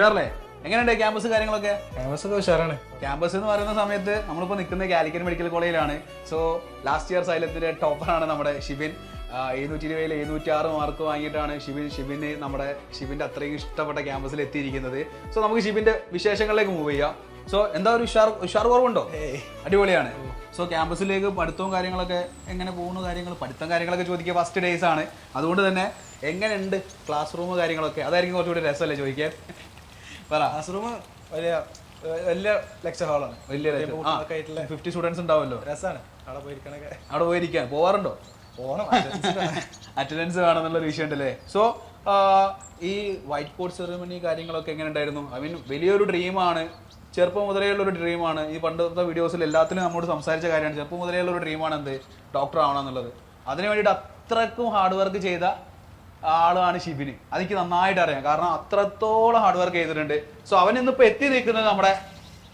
ഉഷാറല്ലേ? എങ്ങനെയുണ്ട് ക്യാമ്പസ് കാര്യങ്ങളൊക്കെ? ക്യാമ്പസ് ഉഷാറാണ്. ക്യാമ്പസ് എന്ന് പറയുന്ന സമയത്ത് നമ്മളിപ്പോൾ നിൽക്കുന്ന കാലിക്കറ്റ് മെഡിക്കൽ കോളേജിലാണ്. സോ ലാസ്റ്റ് ഇയർ സൈലത്തിന്റെ ടോപ്പറാണ് നമ്മുടെ ഷിബിൻ. 720 706 മാർക്ക് വാങ്ങിയിട്ടാണ് ഷിബിന്റെ അത്രയും ഇഷ്ടപ്പെട്ട ക്യാമ്പസിൽ എത്തിയിരിക്കുന്നത്. സോ നമുക്ക് ഷിബിന്റെ വിശേഷങ്ങളിലേക്ക് മൂവ് ചെയ്യാം. സോ എന്താ ഒരു ഉഷാർ കുറവുണ്ടോ? അടിപൊളിയാണ്. സോ ക്യാമ്പസിലേക്ക് പഠിത്തവും കാര്യങ്ങളൊക്കെ എങ്ങനെ പോകുന്നു? പഠിത്തം കാര്യങ്ങളൊക്കെ ചോദിക്കുക ഫസ്റ്റ് ഡേയ്സ് ആണ്. അതുകൊണ്ട് തന്നെ എങ്ങനെയുണ്ട് ക്ലാസ് റൂം കാര്യങ്ങളൊക്കെ? അതായിരിക്കും കുറച്ചുകൂടി രസമല്ലേ ചോദിക്കാൻ? പറ. ക്ലാസ് റൂം വലിയ ലെക്ചർ ഹാളാണ്. വലിയ 50 സ്റ്റുഡൻസ് ഉണ്ടാവുമല്ലോ. രസമാണ് അവിടെ പോയിരിക്കണൊക്കെ. അവിടെ പോയിരിക്കാൻ പോവാറുണ്ടോ? പോകണം. അറ്റൻഡൻസ് വേണമെന്നുള്ളൊരു വിഷയം ഉണ്ടല്ലേ. സോ ഈ വൈറ്റ് ബോർഡ് സെറിമണി കാര്യങ്ങളൊക്കെ എങ്ങനെ ഉണ്ടായിരുന്നു? ഐ മീൻ വലിയൊരു ഡ്രീമാണ്, ചെറുപ്പം മുതലേ ഉള്ളൊരു ഡ്രീമാണ്. ഈ പണ്ടത്തെ വീഡിയോസിൽ എല്ലാത്തിലും നമ്മോട് സംസാരിച്ച കാര്യമാണ്. ചെറുപ്പം മുതലേ ഉള്ളൊരു ഡ്രീമാണ് എന്ത്, ഡോക്ടർ ആവണം എന്നുള്ളത്. അതിനു വേണ്ടിയിട്ട് അത്രക്കും ഹാർഡ് വർക്ക് ചെയ്ത ആളാണ് ഷിബിന്. അതെനിക്ക് നന്നായിട്ട് അറിയാം, കാരണം അത്രത്തോളം ഹാർഡ് വർക്ക് ചെയ്തിട്ടുണ്ട്. സോ അവൻ ഇന്നിപ്പോൾ എത്തി നിൽക്കുന്നത് നമ്മുടെ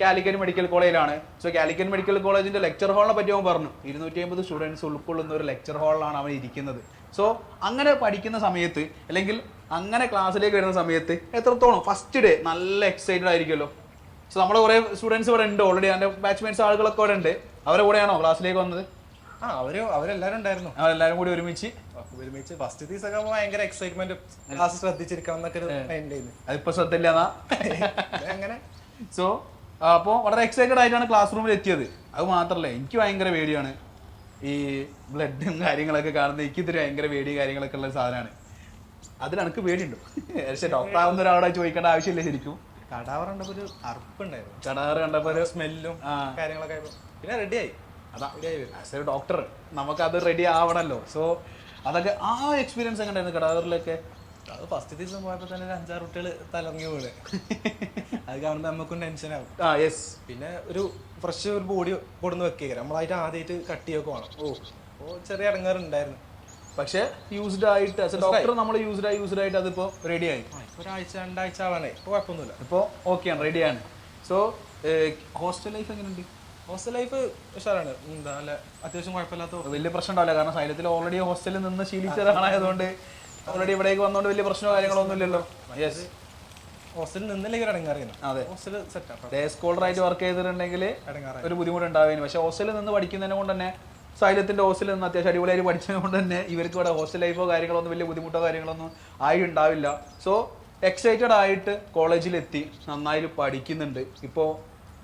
കാലിക്കറ്റ് മെഡിക്കൽ കോളേജിലാണ്. സോ കാലിക്കറ്റ് മെഡിക്കൽ കോളേജിന്റെ ലെക്ചർ ഹാളിനെ പറ്റി അവൻ പറഞ്ഞു. 250 സ്റ്റുഡൻസ് ഉൾക്കൊള്ളുന്ന ഒരു ലെക്ചർ ഹാളിലാണ് അവൻ ഇരിക്കുന്നത്. സോ അങ്ങനെ പഠിക്കുന്ന സമയത്ത്, അല്ലെങ്കിൽ അങ്ങനെ ക്ലാസ്സിലേക്ക് വരുന്ന സമയത്ത് എത്രത്തോളം ഫസ്റ്റ് ഡേ നല്ല എക്സൈറ്റഡ് ആയിരിക്കുമല്ലോ. സോ നമ്മുടെ കുറേ സ്റ്റുഡൻസ് ഇവിടെ ഉണ്ട് ഓൾറെഡി. എൻ്റെ ബാച്ച്മേറ്റ്സ് ആളുകളൊക്കെ ഇവിടെ ഉണ്ട്. അവരുടെ കൂടെയാണോ ക്ലാസ്സിലേക്ക് വന്നത്? അവരെല്ലാവരും ഉണ്ടായിരുന്നു. അവരെല്ലാവരും കൂടി ഒരുമിച്ച് ഫസ്റ്റ് ദിവസമൊക്കെ ഭയങ്കര എക്സൈറ്റ്മെന്റ്, ക്ലാസ് ശ്രദ്ധിച്ചിരിക്കണം എന്നൊക്കെ അതിപ്പോ ശ്രദ്ധയില്ല അങ്ങനെ. സോ അപ്പോൾ വളരെ എക്സൈറ്റഡ് ആയിട്ടാണ് ക്ലാസ് റൂമിൽ എത്തിയത്. അത് മാത്രമല്ല, എനിക്ക് ഭയങ്കര പേടിയാണ് ഈ ബ്ലഡും കാര്യങ്ങളൊക്കെ കാണുന്നത്. എനിക്ക് ഇത്തിരി ഭയങ്കര പേടിയും കാര്യങ്ങളൊക്കെ ഉള്ള സാധനമാണ്. അതിൽ എനിക്ക് പേടിയുണ്ടോ? പക്ഷെ ഡോക്ടർ ആവുന്ന ഒരാളെ ചോദിക്കേണ്ട ആവശ്യമില്ല. ശരിക്കും കടാവർ കണ്ടപ്പോൾ ഒരു അർപ്പുണ്ടായിരുന്നു. കടാറ് കണ്ടപ്പോൾ ഒരു സ്മെല്ലും കാര്യങ്ങളൊക്കെ പിന്നെ റെഡിയായി. അതാ ആസ് എ ഡോക്ടർ നമുക്കത് റെഡി ആവണല്ലോ. സോ അതൊക്കെ ആ എക്സ്പീരിയൻസ് എങ്ങനെ ഉണ്ടായിരുന്നു കടാറിലൊക്കെ? അത് ഫസ്റ്റ് ദിവസം പോയപ്പോൾ തന്നെ ഒരു 5-6 കുട്ടികൾ തലങ്ങി വീണ്. അത് കാണുമ്പോൾ നമുക്കും ടെൻഷനാവും. പിന്നെ ഒരു ഫ്രഷ് ഒരു ബോഡി കൊടുന്ന് വെക്കുക, നമ്മളായിട്ട് ആദ്യമായിട്ട് കട്ട് ചെയ്യൊക്കെ വേണം. അപ്പോൾ ചെറിയ ഇടങ്ങാറുണ്ടായിരുന്നു. പക്ഷെ യൂസ്ഡ് ആയിട്ട് ഡോക്ടർ നമ്മൾ യൂസ്ഡ് ആയിട്ട് അതിപ്പോൾ റെഡിയായി. ഇപ്പോൾ 1-2 ആഴ്ച ആവാനേ ഇപ്പോൾ കുഴപ്പമൊന്നുമില്ല. ഇപ്പോൾ ഓക്കെയാണ്, റെഡിയാണ്. സോ ഹോസ്റ്റൽ ലൈഫ് എങ്ങനെയുണ്ട്? ഹോസ്റ്റൽ ലൈഫ് ഉഷാറാണ്. എന്താ അല്ല, അത്യാവശ്യം കുഴപ്പമില്ലാത്ത വലിയ പ്രശ്നം ഉണ്ടാവില്ല. കാരണം സൈലത്തിൽ ഓൾറെഡി ഹോസ്റ്റലിൽ നിന്ന് ശീലിച്ച ഒരാളായതുകൊണ്ട് ഓൾറെഡി ഇവിടേക്ക് വന്നതുകൊണ്ട് വലിയ പ്രശ്നമോ കാര്യങ്ങളൊന്നും ഇല്ലല്ലോ. യെസ്, ഹോസ്റ്റലിൽ നിന്നില്ലെങ്കിൽ ഇടങ്ങാറിയാണ്. അതെ, ഹോസ്റ്റൽ സെറ്റാണ്. ഡേ സ്കോളറായിട്ട് വർക്ക് ചെയ്തിട്ടുണ്ടെങ്കിൽ ഒരു ബുദ്ധിമുട്ടുണ്ടാവുകയും. പക്ഷേ ഹോസ്റ്റലിൽ നിന്ന് പഠിക്കുന്നതിനെ കൊണ്ട് തന്നെ, സൈലത്തിന്റെ ഹോസ്റ്റലിൽ നിന്ന് അത്യാവശ്യം അടിപൊളിയായിട്ട് പഠിച്ചത് കൊണ്ട് തന്നെ ഇവർക്ക് ഇവിടെ ഹോസ്റ്റൽ ലൈഫോ കാര്യങ്ങളൊന്നും വലിയ ബുദ്ധിമുട്ടോ കാര്യങ്ങളൊന്നും ആയി ഉണ്ടാവില്ല. സോ എക്സൈറ്റഡ് ആയിട്ട് കോളേജിലെത്തി, നന്നായി പഠിക്കുന്നുണ്ട്. ഇപ്പോൾ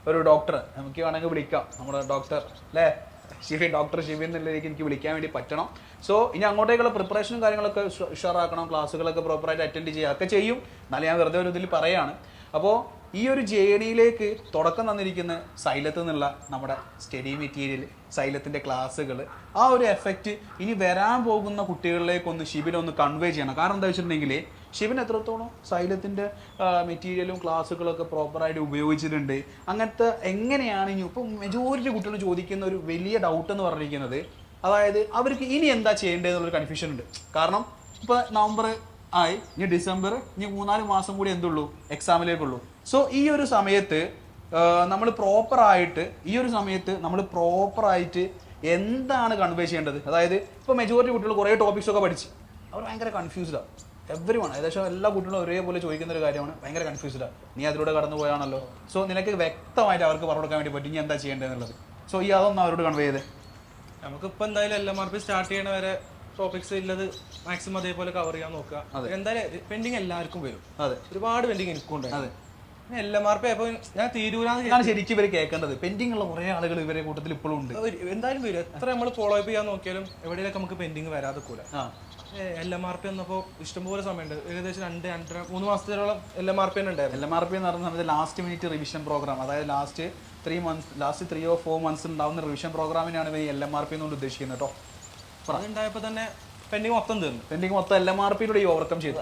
ഒരു ഡോക്ടർ നമുക്ക് വേണമെങ്കിൽ വിളിക്കാം, നമ്മുടെ ഡോക്ടർ അല്ലേ, ഡോക്ടർ ഷിബിൻ എന്നുള്ളതിലേക്ക് എനിക്ക് വിളിക്കാൻ വേണ്ടി പറ്റണം. സോ ഇനി അങ്ങോട്ടേക്കുള്ള പ്രിപ്പറേഷനും കാര്യങ്ങളൊക്കെ ഉഷാറാക്കണം, ക്ലാസ്സുകളൊക്കെ പ്രോപ്പറായിട്ട് അറ്റൻഡ് ചെയ്യുക ഒക്കെ ചെയ്യും. എന്നാലും ഞാൻ വെറുതെ ഒരു ഇതിൽ പറയാണ്. അപ്പോൾ ഈ ഒരു ജേണിയിലേക്ക് തുടക്കം തന്നിരിക്കുന്ന സൈലത്ത് എന്നുള്ള നമ്മുടെ സ്റ്റഡി മെറ്റീരിയൽ, സൈലത്തിൻ്റെ ക്ലാസ്സുകൾ, ആ ഒരു എഫക്റ്റ് ഇനി വരാൻ പോകുന്ന കുട്ടികളിലേക്കൊന്ന് ഷിബിനൊന്ന് കൺവേ ചെയ്യണം. കാരണം എന്താ വെച്ചിട്ടുണ്ടെങ്കിൽ ഷിബിൻ എത്രത്തോളം സൈലത്തിൻ്റെ മെറ്റീരിയലും ക്ലാസ്സുകളൊക്കെ പ്രോപ്പറായിട്ട് ഉപയോഗിച്ചിട്ടുണ്ട്, അങ്ങനത്തെ എങ്ങനെയാണ് ഇനി ഇപ്പോൾ മെജോറിറ്റി കുട്ടികൾ ചോദിക്കുന്ന ഒരു വലിയ ഡൗട്ട് എന്ന് പറഞ്ഞിരിക്കുന്നത്, അതായത് അവർക്ക് ഇനി എന്താ ചെയ്യേണ്ടതെന്നുള്ളൊരു കൺഫ്യൂഷൻ ഉണ്ട്. കാരണം ഇപ്പോൾ നവംബർ ആയി, ഇനി ഡിസംബർ, ഇനി 3-4 മാസം കൂടി എന്തുള്ളൂ, എക്സാമിലേക്കുള്ളൂ. സോ ഈ ഒരു സമയത്ത് നമ്മൾ പ്രോപ്പറായിട്ട് എന്താണ് കൺവേ ചെയ്യേണ്ടത്? അതായത് ഇപ്പോൾ മെജോറിറ്റി കുട്ടികൾ കുറേ ടോപ്പിക്സൊക്കെ പഠിച്ച് അവർ ഭയങ്കര കൺഫ്യൂസ്ഡാണ്. എവരിവൺ, ഏകദേശം എല്ലാ കുട്ടികളും ഒരേപോലെ ചോദിക്കുന്ന ഒരു കാര്യമാണ്, ഭയങ്കര കൺഫ്യൂസ്ഡാണ്. നീ അതിലൂടെ കടന്നു പോയാണല്ലോ. സോ നിനക്ക് വ്യക്തമായിട്ട് അവർക്ക് പറഞ്ഞു കൊടുക്കാൻ വേണ്ടി പറ്റും ഇനി എന്താ ചെയ്യേണ്ടതെന്നുള്ളത്. സോ ഈ അതൊന്നും അവരോട് കൺവേ ചെയ്തേ. നമുക്കിപ്പോൾ എന്തായാലും LMRP സ്റ്റാർട്ട് ചെയ്യണ വരെ ടോപ്പിക്സ് ഉള്ളത് മാക്സിമം അതേപോലെ കവർ ചെയ്യാൻ നോക്കുക. എന്തായാലും പെൻഡിങ് എല്ലാവർക്കും വരും. അതെ, ഒരുപാട് പെൻഡിങ് എനിക്കും ഉണ്ട്. അതെ, LMRP ആയപ്പോൾ ഞാൻ തീരൂരാണ് ശരിക്കും ഇവർ കേൾക്കേണ്ടത്. പെൻഡിങ് ഉള്ള കുറേ ആളുകൾ ഇവരെ കൂട്ടത്തിൽ ഇപ്പോഴും ഉണ്ട്. എന്തായാലും വരും. എത്ര നമ്മൾ ഫോളോ അപ്പ് ചെയ്യാൻ നോക്കിയാലും എവിടെയൊക്കെ നമുക്ക് പെൻഡിങ് വരാതെ കൂല. LMRP വന്നപ്പോൾ ഇഷ്ടംപോലെ സമയമുണ്ട്. ഏകദേശം 2-3 മാസത്തിലോളം LMRP തന്നെ ഉണ്ടായിരുന്നു. LMRP എന്ന് പറയുന്ന സമയത്ത് ലാസ്റ്റ് മിനിറ്റ് റിവിഷൻ പ്രോഗ്രാം, അതായത് ലാസ്റ്റ് 3 or 4 months ഉണ്ടാവുന്ന റിവിഷൻ പ്രോഗ്രാമിനാണ് ഈ LMRP എന്നുകൊണ്ട് ഉദ്ദേശിക്കുന്നത് കേട്ടോ. അതുണ്ടായപ്പോൾ തന്നെ പെൻഡിങ് മൊത്തം തീർന്നു. പെൻഡിങ് മൊത്തം LMRPയിലൂടെ ഓവർകം ചെയ്തു.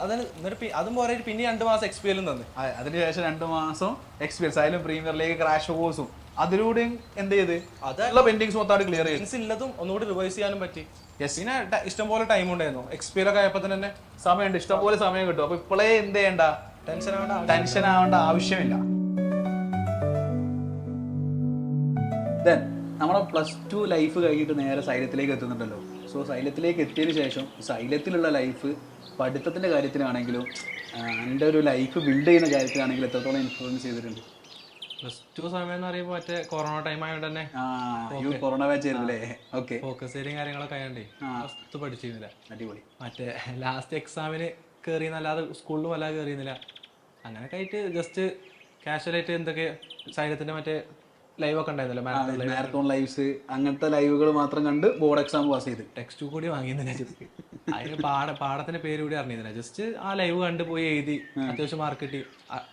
അതും പോരെ പിന്നെ 2 മാസം എക്സ്പീരിയൻസ് തന്നു. അതിനുശേഷം 2 മാസം എക്സ്പീരിയൻസ് ആയാലും പ്രീമിയർ ലീഗ് ക്രാഷ് കോഴ്സും അതിലൂടെയും എന്ത് ചെയ്ത് അതുള്ള പെൻഡിങ്സ് മൊത്തമായിട്ട് ക്ലിയർ ചെയ്തു. ഇല്ലതും ഒന്നുകൂടി റിവൈസ് ചെയ്യാനും പറ്റി. പിന്നെ ഇഷ്ടംപോലെ ടൈം ഉണ്ടായിരുന്നു. എക്സ്പീരിയൻ ഒക്കെ ആയപ്പോൾ തന്നെ സമയമുണ്ട്, ഇഷ്ടംപോലെ സമയം കിട്ടും. അപ്പൊ ഇപ്പോഴേ എന്ത് ചെയ്യണ്ട, ടെൻഷൻ ആവേണ്ട ആവശ്യമില്ല. നമ്മുടെ +2 ലൈഫ് കഴിഞ്ഞിട്ട് നേരെ സൈലത്തിലേക്ക് എത്തുന്നുണ്ടല്ലോ. സോ സോ സൈലത്തിലേക്ക് എത്തിയതിന് ശേഷം സൈലത്തിലുള്ള ലൈഫ് പഠിത്തത്തിൻ്റെ കാര്യത്തിലാണെങ്കിലും എൻ്റെ ഒരു ലൈഫ് ബിൽഡ് ചെയ്യുന്ന കാര്യത്തിലാണെങ്കിലും എത്രത്തോളം ഇൻഫ്ലുവൻസ് ചെയ്തിട്ടുണ്ട്? +2 സമയം എന്ന് പറയുമ്പോൾ മറ്റേ കൊറോണ ടൈം ആയതുകൊണ്ട് തന്നെ കൊറോണ ബാച്ച് ആയിരുന്നല്ലേ? ഓക്കെ, ഫോക്കസ് ഏരിയയും കാര്യങ്ങളൊക്കെ ആയതുകൊണ്ടേ ഫസ്റ്റ് പഠിച്ചിരുന്നില്ല. അടിപൊളി. മറ്റേ ലാസ്റ്റ് എക്സാമിന് കയറിയെന്നല്ലാതെ സ്കൂളിലും അല്ലാതെ കയറിയുന്നില്ല. അങ്ങനെയൊക്കെ ആയിട്ട് ജസ്റ്റ് കാഷ്വലായിട്ട് എന്തൊക്കെ സൈലത്തിൻ്റെ മറ്റേ ലൈവൊക്കെ ഉണ്ടായിരുന്നല്ലോ, മാരത്തോൺ ലൈവ്സ്, അങ്ങനത്തെ ലൈവുകൾ മാത്രം കണ്ട് ബോർഡ് എക്സാം പാസ് ചെയ്ത്. ടെക്സ്റ്റ് കൂടി വാങ്ങിയിരുന്നില്ല. അതിന് പാടത്തിന്റെ പേര് കൂടി അറിഞ്ഞിരുന്നില്ല. ജസ്റ്റ് ആ ലൈവ് കണ്ട് പോയി എഴുതി അത്യാവശ്യം മാർക്ക് കിട്ടി,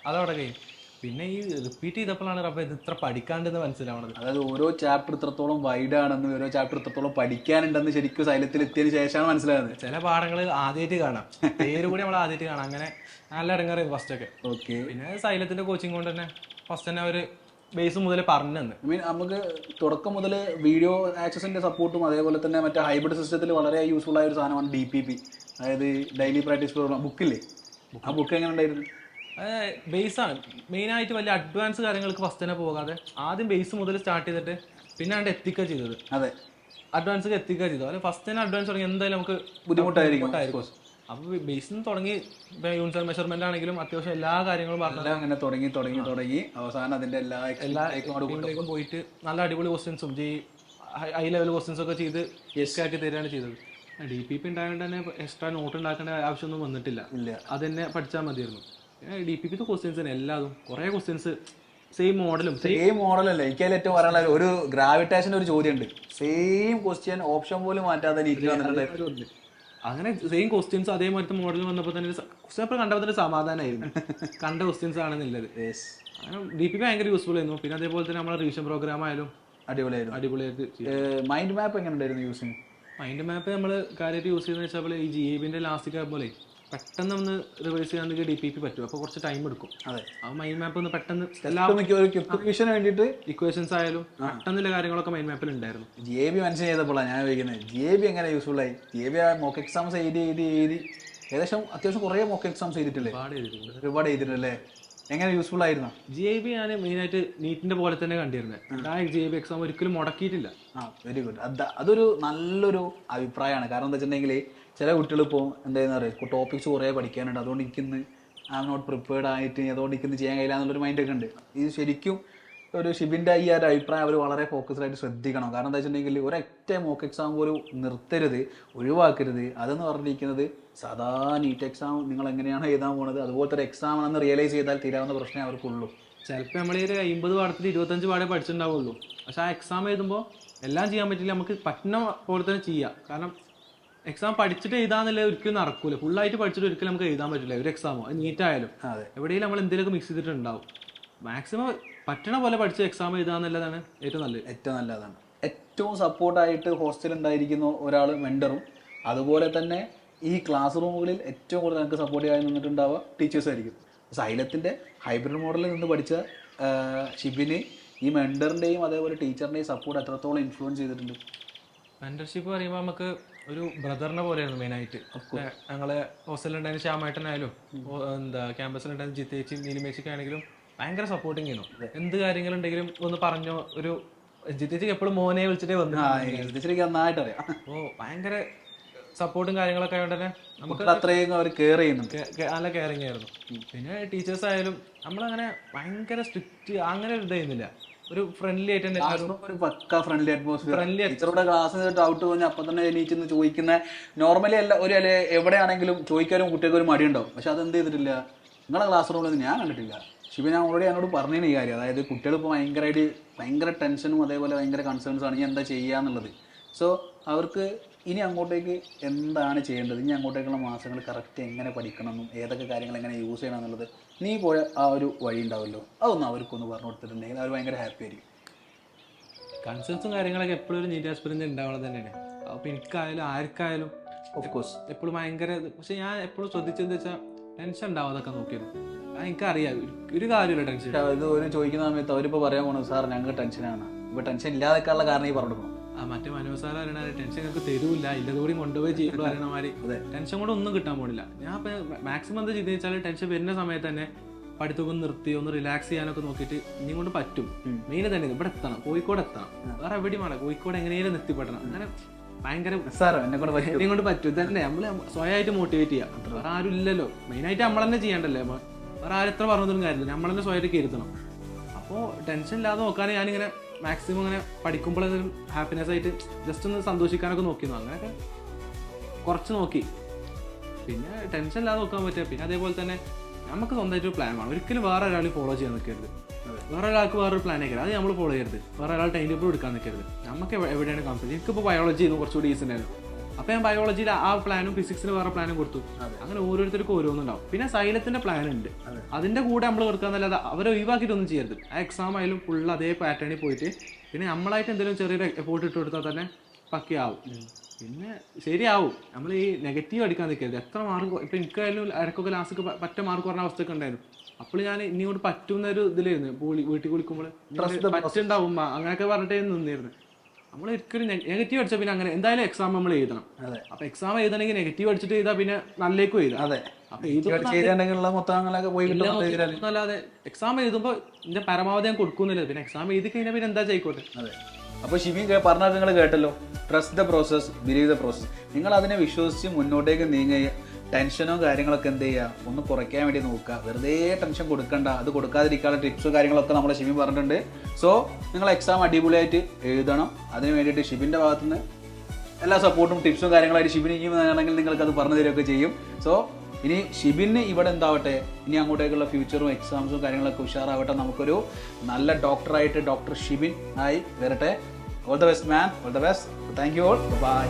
അതവിടെ കഴിഞ്ഞു. പിന്നെ ഈ റിപ്പീറ്റ് ചെയ്തപ്പോഴാണ് റബ്ബേ ഇത് ഇത്ര പഠിക്കാണ്ടെന്ന് മനസ്സിലാവണത്. അതായത് ഓരോ ചാപ്റ്റർ ഇത്രത്തോളം വൈഡ് ആണെന്ന്, ഓരോ ചാപ്റ്റർ ഇത്രത്തോളം പഠിക്കാനുണ്ടെന്ന് ശരിക്കും സൈലത്തിൽ എത്തിയതിന് ശേഷമാണ് മനസ്സിലാകുന്നത്. ചില പാഠങ്ങൾ ആദ്യമായിട്ട് കാണാം, പേര് കൂടി നമ്മൾ ആദ്യമായിട്ട് കാണാം. അങ്ങനെ നല്ല ഇടങ്ങാറായിരുന്നു ഫസ്റ്റ് ഒക്കെ. ഓക്കെ. പിന്നെ സൈലത്തിന്റെ കോച്ചിങ് കൊണ്ട് തന്നെ ഫസ്റ്റ് തന്നെ ഒരു ബേസ് മുതൽ പറഞ്ഞു തന്നെ. ഐ മീൻ നമുക്ക് തുടക്കം മുതൽ വീഡിയോ ആക്സസിന്റെ സപ്പോർട്ടും അതേപോലെ തന്നെ മറ്റേ ഹൈബ്രിഡ് സിസ്റ്റത്തിൽ വളരെ യൂസ്ഫുൾ ആയ ഒരു സാധനമാണ് DPP, അതായത് ഡെയിലി പ്രാക്ടീസ് പ്രോഗ്രാം. ബുക്കില്ലേ, ആ ബുക്ക് എങ്ങനെ ഉണ്ടായിരുന്നു? ബേസാണ് മെയിനായിട്ട്. വലിയ അഡ്വാൻസ് കാര്യങ്ങൾക്ക് ഫസ്റ്റ് തന്നെ പോകാതെ ആദ്യം ബേസ് മുതൽ സ്റ്റാർട്ട് ചെയ്തിട്ട് പിന്നെ അവിടെ എത്തിക്കുക ചെയ്തത്. അതെ, അഡ്വാൻസ് എത്തിക്കുക ചെയ്തു. അല്ലെ ഫസ്റ്റ് തന്നെ അഡ്വാൻസ് തുടങ്ങി എന്തായാലും നമുക്ക് ബുദ്ധിമുട്ടായിരിക്കും. അപ്പോൾ ബേസിൽ നിന്ന് തുടങ്ങി യൂണിറ്റ് മെഷർമെന്റ് ആണെങ്കിലും അത്യാവശ്യം എല്ലാ കാര്യങ്ങളും പറഞ്ഞു അങ്ങനെ തുടങ്ങി അവസാനം അതിന്റെ എല്ലാത്തിലേക്കും പോയിട്ട് നല്ല അടിപൊളി ക്വസ്റ്റ്യൻസും ഹൈ ലെവൽ ക്വസ്റ്റ്യൻസ് ഒക്കെ ചെയ്ത് ആക്കി തരികയാണ് ചെയ്തത്. DPP ഉണ്ടായതുകൊണ്ട് തന്നെ എക്സ്ട്രാ നോട്ട് ഉണ്ടാക്കേണ്ട ആവശ്യമൊന്നും വന്നിട്ടില്ല. അത് തന്നെ പഠിച്ചാൽ മതിയായിരുന്നു. DPP ക്വസ്റ്റ്യൻസ് തന്നെ എല്ലാതും കുറേ ക്വസ്റ്റ്യൻസ് സെയിം മോഡലല്ലേ. എനിക്ക് അതിൽ ഏറ്റവും പറയാനുള്ള ഒരു ഗ്രാവിറ്റേഷൻ്റെ ഒരു ചോദ്യം ഉണ്ട്. സെയിം ക്വസ്റ്റ്യൻ ഓപ്ഷൻ പോലും മാറ്റാതെ എനിക്ക് വന്നിട്ടുണ്ട്. അങ്ങനെ സെയിം ക്വസ്റ്റ്യൻസ് അതേമാതിരത്തെ മോഡൽ വന്നപ്പോൾ തന്നെ ക്വസ്റ്റ്യൻ പേപ്പർ കണ്ടപ്പോൾ തന്നെ സമാധാനമായിരുന്നു, കണ്ട ക്വസ്റ്റ്യൻസ് ആണെന്നുള്ളത്. അങ്ങനെ DPP ഭയങ്കര യൂസ്ഫുൾ ആയിരുന്നു. പിന്നെ അതേപോലെ തന്നെ നമ്മുടെ റിവിഷൻ പ്രോഗ്രാം ആയാലും അടിപൊളിയായിട്ട്. മൈൻഡ് മാപ്പ് എങ്ങനെ ഉണ്ടായിരുന്നു യൂസിങ്? മൈൻഡ് മാപ്പ് നമ്മൾ കാര്യമായിട്ട് യൂസ് ചെയ്യുന്നത് വെച്ചാൽ ഈ GABന്റെ ലാസ്റ്റ് ആകുമ്പോൾ പെട്ടെന്ന് ഒന്ന് റിവൈസ് ചെയ്യാൻ DPP പറ്റും. അപ്പോൾ കുറച്ച് ടൈം എടുക്കും. അതെ, ആ മൈൻഡ് മാപ്പ് ഒന്ന് പെട്ടെന്ന് വേണ്ടിയിട്ട് ഇക്വേഷൻസ് ആയാലും പെട്ടെന്നുള്ള കാര്യങ്ങളൊക്കെ മൈൻഡ് മാപ്പിൽ ഉണ്ടായിരുന്നു. GAB മെൻഷൻ ചെയ്തപ്പോഴാണ് ഞാൻ ചോദിക്കുന്നത്, GAB എങ്ങനെ യൂസ്ഫുൾ ആയി? GAB മോക്ക് എക്സാംസ് എഴുതി ഏകദേശം അത്യാവശ്യം കുറേ മോക്ക് എക്സാംസ് ചെയ്തിട്ടില്ലേ? ഒരുപാട് ചെയ്തിട്ടല്ലേ? എങ്ങനെ യൂസ്ഫുൾ ആയിരുന്നു? GAB ഞാൻ മെയിനായിട്ട് നീറ്റിന്റെ പോലെ തന്നെ കണ്ടിരുന്നത്. ആ GAB എക്സാം ഒരിക്കലും മുടക്കിയിട്ടില്ല. Very good. അതൊരു നല്ലൊരു അഭിപ്രായമാണ്. കാരണം എന്താ വെച്ചിട്ടുണ്ടെങ്കിൽ ചില കുട്ടികൾ ഇപ്പോൾ എന്താണെന്ന് പറയുക, ടോപ്പിക്സ് കുറേ പഠിക്കാനുണ്ട്, അതുകൊണ്ട് എനിക്കിന്ന് ഐ ആം നോട്ട് പ്രിപ്പയർഡ് ആയിട്ട് അതുകൊണ്ട് എനിക്കിന്ന് ചെയ്യാൻ കഴിയില്ല എന്നുള്ളൊരു മൈൻഡൊക്കെ ഉണ്ട്. ഇത് ശരിക്കും ഒരു ഷിബിൻ്റെ ഈ ഒരു അഭിപ്രായം അവർ വളരെ ഫോക്കസ്ഡ് ആയിട്ട് ശ്രദ്ധിക്കണം. കാരണം എന്താ വെച്ചിട്ടുണ്ടെങ്കിൽ ഒരൊറ്റ മോക്ക് എക്സാം പോലും നിർത്തരുത്, ഒഴിവാക്കരുത്. അതെന്ന് പറഞ്ഞിരിക്കുന്നത് സാധാ നീറ്റ് എക്സാം നിങ്ങൾ എങ്ങനെയാണോ എഴുതാൻ പോകുന്നത് അതുപോലത്തെ ഒരു എക്സാം ആണെന്ന് റിയലൈസ് ചെയ്താൽ തീരാവുന്ന പ്രശ്നമേ അവർക്കുള്ളൂ. ചിലപ്പോൾ നമ്മൾ ഒരു 50 പാഠത്തിൽ 25 പാഠേ പഠിച്ചിട്ടുണ്ടാവുള്ളൂ. പക്ഷെ ആ എക്സാം എഴുതുമ്പോൾ എല്ലാം ചെയ്യാൻ പറ്റില്ല. നമുക്ക് പറ്റുന്ന പോലെ തന്നെ ചെയ്യാം. കാരണം എക്സാം പഠിച്ചിട്ട് എഴുതാന്നല്ലേ ഒരിക്കലും നടക്കൂല. ഫുള്ളായിട്ട് പഠിച്ചിട്ട് ഒരിക്കലും നമുക്ക് എഴുതാൻ പറ്റില്ല ഒരു എക്സാമോ. അത് നീറ്റായാലും എവിടെയെങ്കിലും നമ്മൾ എന്തെങ്കിലുമൊക്കെ മിക്സ് ചെയ്തിട്ടുണ്ടാവും. മാക്സിമം പറ്റണ പോലെ പഠിച്ച് എക്സാം എഴുതാന്നുള്ളതാണ് ഏറ്റവും നല്ലതാണ്. ഏറ്റവും സപ്പോർട്ടായിട്ട് ഹോസ്റ്റലിൽ ഉണ്ടായിരിക്കുന്ന ഒരാൾ മെൻറ്ററും അതുപോലെ തന്നെ ഈ ക്ലാസ് റൂമുകളിൽ ഏറ്റവും കൂടുതൽ നമുക്ക് സപ്പോർട്ട് ചെയ്യാൻ നിന്നിട്ടുണ്ടാവുക ടീച്ചേഴ്സ് ആയിരിക്കും. സൈലത്തിൻ്റെ ഹൈബ്രിഡ് മോഡലിൽ നിന്ന് പഠിച്ച ഷിബിന് ഈ മെൻറ്ററിൻ്റെയും അതേപോലെ ടീച്ചറിൻ്റെയും സപ്പോർട്ട് എത്രത്തോളം ഇൻഫ്ലുവൻസ് ചെയ്തിട്ടുണ്ട്? മെൻറ്റർഷിപ്പ് പറയുമ്പോൾ നമുക്ക് ഒരു ബ്രദറിനെ പോലെയായിരുന്നു മെയിനായിട്ട്. ഞങ്ങളെ ഹോസ്റ്റലിലുണ്ടായിരുന്ന ശ്യാമേട്ടനായാലും ക്യാമ്പസിലുണ്ടായിരുന്ന ജിത്തേച്ചി നീലിമേച്ചിക്ക് ആണെങ്കിലും ഭയങ്കര സപ്പോർട്ടിങ് ചെയ്യുന്നു. എന്ത് കാര്യങ്ങളുണ്ടെങ്കിലും ഒന്ന് പറഞ്ഞോ. ഒരു ജിത്തേച്ചിക്ക് എപ്പോഴും മോനെ വിളിച്ചിട്ടേ വന്നു. നന്നായിട്ട് അറിയാം. അപ്പോൾ ഭയങ്കര സപ്പോർട്ടും കാര്യങ്ങളൊക്കെ ആയതുകൊണ്ട് തന്നെ നമുക്ക് അത്രയും അവർ കെയർ ചെയ്യുന്നുണ്ട്. നല്ല കെയറിങ് ആയിരുന്നു. പിന്നെ ടീച്ചേഴ്സ് ആയാലും നമ്മളങ്ങനെ ഭയങ്കര സ്ട്രിക്റ്റ് അങ്ങനെ ഒരു ഇതായിരുന്നില്ല. ഒരു ഫ്രണ്ട്ലി ആയിട്ട് തന്നെ, ഒരു പക്ക ഫ്രണ്ട്ലി അറ്റ്മോസ്ഫിയർ. ടീച്ചറുടെ ക്ലാസ്സിൽ ഡൗട്ട് തോന്നി അപ്പം തന്നെ എണീച്ചെന്ന് ചോദിക്കുന്ന നോർമലി അല്ല. ഒരു ചോദിക്കാനും കുട്ടികൾക്ക് ഒരു മടിയുണ്ടാവും. പക്ഷെ അതെന്ത് ചെയ്തിട്ടില്ല, നിങ്ങളെ ക്ലാസ് റൂമിൽ ഞാൻ കണ്ടിട്ടില്ല. ഷിബി ഞാൻ ഓൾറെഡി എന്നോട് പറഞ്ഞിരുന്നു ഈ കാര്യം. അതായത് കുട്ടികളിപ്പോൾ ഭയങ്കര ടെൻഷനും അതേപോലെ ഭയങ്കര കൺസേൺസാണ് ഇനി എന്താ ചെയ്യുക എന്നുള്ളത്. സോ അവർക്ക് ഇനി അങ്ങോട്ടേക്ക് എന്താണ് ചെയ്യേണ്ടത്, ഇനി അങ്ങോട്ടേക്കുള്ള മാസങ്ങൾ കറക്റ്റ് എങ്ങനെ പഠിക്കണമെന്നും ഏതൊക്കെ കാര്യങ്ങൾ എങ്ങനെ യൂസ് ചെയ്യണം എന്നുള്ളത് നീ പോയ ആ ഒരു വഴി ഉണ്ടാവുമല്ലോ, അതൊന്നും അവർക്കൊന്ന് പറഞ്ഞു കൊടുത്തിട്ടുണ്ടെങ്കിൽ അവർ ഭയങ്കര ഹാപ്പി ആയിരിക്കും. കൺസേൺസും കാര്യങ്ങളൊക്കെ എപ്പോഴും ഒരു നീറ്റ് എക്സ്പീരിയൻസ് ഉണ്ടാവണത് തന്നെയാണ്. അപ്പോൾ എനിക്കായാലും ആർക്കായാലും ഓഫ് കോഴ്സ് എപ്പോഴും ഭയങ്കര. പക്ഷെ ഞാൻ എപ്പോഴും ശ്രദ്ധിച്ചതെന്ന് വെച്ചാൽ ടെൻഷൻ ഉണ്ടാവാതൊക്കെ നോക്കിയിരുന്നു. എനിക്കറിയാം ഒരു കാര്യമില്ല ടെൻഷൻ. ഇത് ഒരു ചോദിക്കുന്ന സമയത്ത് അവരിപ്പോൾ പറയാൻ പോകണം, സാർ ഞങ്ങൾക്ക് ടെൻഷനാണ്. ഇപ്പോൾ ടെൻഷൻ ഇല്ലാതെക്കാനുള്ള കാരണം ഈ പറഞ്ഞു. മറ്റേ മനോസാര അറിയണ ടെൻഷൻ ഞങ്ങൾക്ക് തരൂല്ല, ഇല്ലതോടെ കൊണ്ടുപോയി ചെയ്യുമ്പോൾ അറിയണമാതിരി ടെൻഷൻ കൂടെ ഒന്നും കിട്ടാൻ പോണില്ല. ഞാൻ ഇപ്പം മാക്സിമം എന്താ ചെയ്തെന്ന് വെച്ചാൽ ടെൻഷൻ വരുന്ന സമയത്ത് തന്നെ പഠിത്തമൊക്കെ നിർത്തി ഒന്ന് റിലാക്സ് ചെയ്യാനൊക്കെ നോക്കിയിട്ട് ഇനി കൊണ്ട് പറ്റും. മെയിൻ തന്നെ ഇവിടെ എത്തണം, കോഴിക്കോട് എത്തണം, വേറെ എവിടെയും വേണം, കോഴിക്കോട് എങ്ങനെയും എത്തിപ്പെടണം. അങ്ങനെ ഭയങ്കര സാറോ എന്നെ കൊണ്ട് പറ്റും എന്നെ കൊണ്ട് പറ്റും. ഇതന്നെ നമ്മൾ സ്വയമായിട്ട് മോട്ടിവേറ്റ് ചെയ്യാം. വേറെ ആരും ഇല്ലല്ലോ, മെയിനായിട്ട് നമ്മൾ തന്നെ ചെയ്യണ്ടല്ലേ. വേറെ ആരും എത്ര പറഞ്ഞൊന്നും കാര്യമില്ല, നമ്മൾ തന്നെ സ്വയമായിട്ട് കയറുത്തണം. അപ്പോൾ ടെൻഷൻ ഇല്ലാതെ നോക്കാൻ ഞാനിങ്ങനെ മാക്സിമം ഇങ്ങനെ പഠിക്കുമ്പോൾ ഹാപ്പിനെസ് ആയിട്ട് ജസ്റ്റ് ഒന്ന് സന്തോഷിക്കാനൊക്കെ നോക്കിയിരുന്നു. അങ്ങനെയൊക്കെ കുറച്ച് നോക്കി. പിന്നെ ടെൻഷൻ ഇല്ലാതെ നോക്കാൻ പറ്റുക. പിന്നെ അതേപോലെ തന്നെ നമുക്ക് സ്വന്തമായിട്ട് ഒരു പ്ലാൻ വേണം. ഒരിക്കലും വേറെ ഒരാൾ ഫോളോ ചെയ്യാൻ നിൽക്കരുത്. വേറെ ഒരാൾക്ക് വേറൊരു പ്ലാൻ ആക്കരുത്, അത് നമ്മൾ ഫോളോ ചെയ്യരുത്. വേറെ ഒരാൾ ടൈം ടേബിൾ എടുക്കാൻ നിൽക്കരുത്. നമുക്ക് എവിടെയാണ് കോൺഫിഡൻസ്. എനിക്കിപ്പോൾ ബയോളജി ചെയ്യുന്നു കുറച്ചുകൂടി ഈസി ഉണ്ടായിരുന്നു. അപ്പോൾ ഞാൻ ബയോളജിയിൽ ആ പ്ലാനും ഫിസിക്സിന് വേറെ പ്ലാനും കൊടുത്തു. അങ്ങനെ ഓരോരുത്തർക്കും ഓരോന്നുണ്ടാവും. പിന്നെ സൈലത്തിന്റെ പ്ലാൻ ഉണ്ട്, അതിന്റെ കൂടെ നമ്മൾ കൊടുക്കാന്നല്ലാതെ അവരെ ഒഴിവാക്കിയിട്ടൊന്നും ചെയ്യരുത്. ആ എക്സാം ആയാലും ഫുൾ അതേ പാറ്റേണിൽ പോയിട്ട് പിന്നെ നമ്മളായിട്ട് എന്തെങ്കിലും ചെറിയൊരു എഫോർട്ട് ഇട്ട് കൊടുത്താൽ തന്നെ പക്കയാവും. പിന്നെ ശരിയാവും. നമ്മൾ ഈ നെഗറ്റീവ് അടിക്കാൻ നിൽക്കരുത്. എത്ര മാർക്ക് ഇപ്പം എനിക്കായാലും ഇടയ്ക്കൊക്കെ ലാസ്റ്റ് പറ്റ മാർക്ക് പറഞ്ഞ അവസ്ഥയൊക്കെ ഉണ്ടായിരുന്നു. അപ്പോൾ ഞാൻ ഇനിയോട് പറ്റുന്ന ഒരു ഇതിലായിരുന്നു. വീട്ടിൽ കുളിക്കുമ്പോൾ പറ്റുണ്ടാവും അങ്ങനെയൊക്കെ പറഞ്ഞിട്ടേ നിന്നിരുന്നു. നമ്മൾ ഒരിക്കലും നെഗറ്റീവ് അടിച്ചാൽ പിന്നെ അങ്ങനെ എന്തായാലും എക്സാം നമ്മൾ എഴുതണം. അപ്പൊ എക്സാം എഴുതണമെങ്കിൽ നെഗറ്റീവ് അടിച്ചിട്ട് ചെയ്താൽ പിന്നെ നല്ലേക്കും എഴുതാം. അതെ, അപ്പൊ അല്ലാതെ എക്സാം എഴുതുമ്പോൾ ഇതിന്റെ പരമാവധി ഞാൻ കൊടുക്കുന്നില്ല. പിന്നെ എക്സാം എഴുതി കഴിഞ്ഞാൽ പിന്നെ എന്താ ചെയ്യിക്കോട്ടെ. അതെ. അപ്പോൾ ഷിബിൻ പറഞ്ഞാൽ നിങ്ങൾ കേട്ടല്ലോ, trust the process, believe the process. നിങ്ങൾ അതിനെ വിശ്വസിച്ച് മുന്നോട്ടേക്ക് നീങ്ങുക. ടെൻഷനോ കാര്യങ്ങളൊക്കെ എന്ത് ചെയ്യുക, ഒന്ന് കുറയ്ക്കാൻ വേണ്ടി നോക്കുക. വെറുതെ ടെൻഷൻ കൊടുക്കണ്ട. അത് കൊടുക്കാതിരിക്കാനുള്ള ടിപ്സോ കാര്യങ്ങളൊക്കെ നമ്മുടെ ഷിബിൻ പറഞ്ഞിട്ടുണ്ട്. സോ നിങ്ങൾ എക്സാം അടിപൊളിയായിട്ട് എഴുതണം. അതിന് വേണ്ടിയിട്ട് ഷിബിൻ്റെ ഭാഗത്തുനിന്ന് എല്ലാ സപ്പോർട്ടും ടിപ്സും കാര്യങ്ങളായിട്ട് ഷിബിൻ ഇനിയും വേണമെങ്കിൽ നിങ്ങൾക്കത് പറഞ്ഞു തരികയൊക്കെ ചെയ്യും. സോ ഇനി ഷിബിന് ഇവിടെ എന്താവട്ടെ, ഇനി അങ്ങോട്ടേക്കുള്ള ഫ്യൂച്ചറും എക്സാംസും കാര്യങ്ങളൊക്കെ ഉഷാറാവട്ടെ. നമുക്കൊരു നല്ല ഡോക്ടറായിട്ട് ഡോക്ടർ ഷിബിൻ ആയി വരട്ടെ. All the best man, all the best. Thank you all. By.